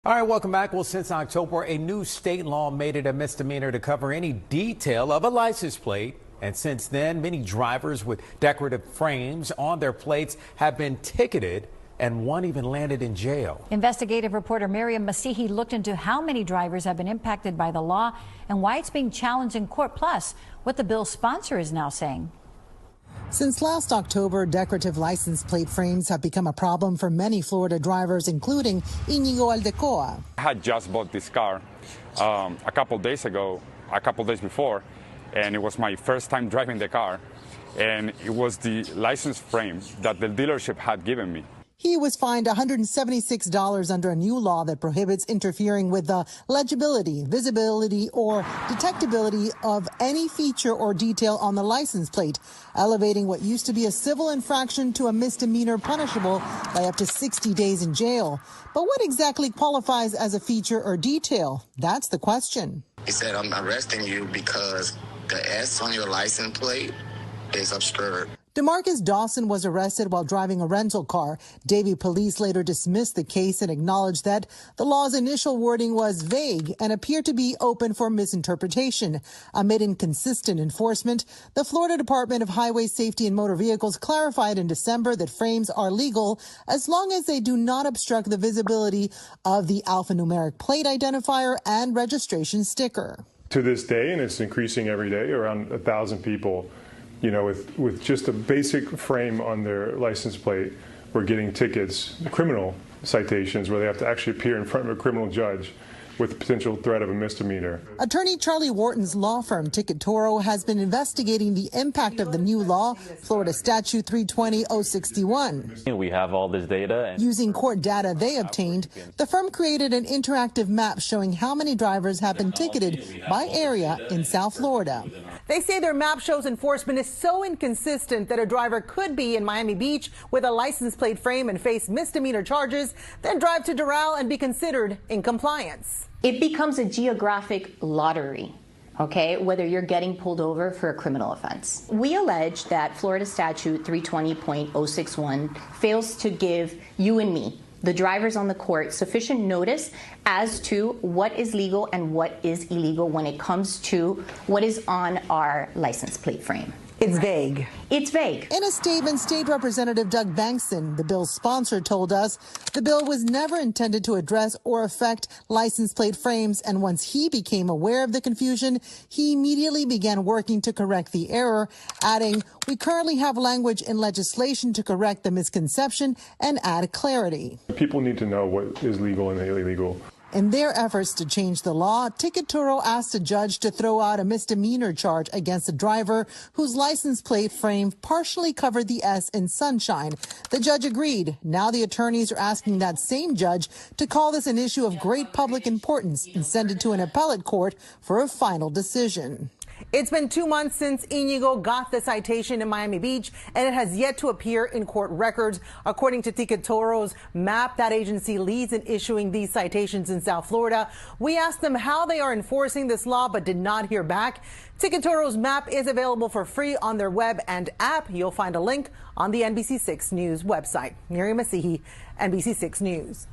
All right, welcome back. Well, since October, a new state law made it a misdemeanor to cover any detail of a license plate. And since then, many drivers with decorative frames on their plates have been ticketed, and one even landed in jail. Investigative reporter Miriam Masihi looked into how many drivers have been impacted by the law and why it's being challenged in court, plus what the bill's sponsor is now saying. Since last October, decorative license plate frames have become a problem for many Florida drivers, including Inigo Aldecoa. I had just bought this car a couple days before, and it was my first time driving the car, and it was the license frame that the dealership had given me. He was fined $176 under a new law that prohibits interfering with the legibility, visibility, or detectability of any feature or detail on the license plate, elevating what used to be a civil infraction to a misdemeanor punishable by up to 60 days in jail. But what exactly qualifies as a feature or detail? That's the question. He said, I'm arresting you because the S on your license plate is obscured. DeMarcus Dawson was arrested while driving a rental car. Davie police later dismissed the case and acknowledged that the law's initial wording was vague and appeared to be open for misinterpretation. Amid inconsistent enforcement, the Florida Department of Highway Safety and Motor Vehicles clarified in December that frames are legal as long as they do not obstruct the visibility of the alphanumeric plate identifier and registration sticker. To this day, and it's increasing every day, around 1,000 people, with just a basic frame on their license plate, we're getting tickets, criminal citations, where they have to actually appear in front of a criminal judge with the potential threat of a misdemeanor. Attorney Charlie Wharton's law firm, Toro, has been investigating the impact of the new law, Florida Statute 320-061. We have all this data. Using court data they obtained, the firm created an interactive map showing how many drivers have been ticketed by area in South Florida. They say their map shows enforcement is so inconsistent that a driver could be in Miami Beach with a license plate frame and face misdemeanor charges, then drive to Doral and be considered in compliance. It becomes a geographic lottery, okay, whether you're getting pulled over for a criminal offense. We allege that Florida Statute 320.061 fails to give you and me, the drivers on the court, sufficient notice as to what is legal and what is illegal when it comes to what is on our license plate frame. It's vague. It's vague. In a statement, State Representative Doug Bankston, the bill's sponsor, told us the bill was never intended to address or affect license plate frames, and once he became aware of the confusion, he immediately began working to correct the error, adding, "We currently have language in legislation to correct the misconception and add clarity." People need to know what is legal and illegal. In their efforts to change the law, Toro asked a judge to throw out a misdemeanor charge against a driver whose license plate frame partially covered the S in sunshine. The judge agreed. Now the attorneys are asking that same judge to call this an issue of great public importance and send it to an appellate court for a final decision. It's been 2 months since Inigo got the citation in Miami Beach, and it has yet to appear in court records. According to Toro's map, that agency leads in issuing these citations in South Florida. We asked them how they are enforcing this law, but did not hear back. Toro's map is available for free on their web and app. You'll find a link on the NBC6 News website. Miriam Masihi, NBC6 News.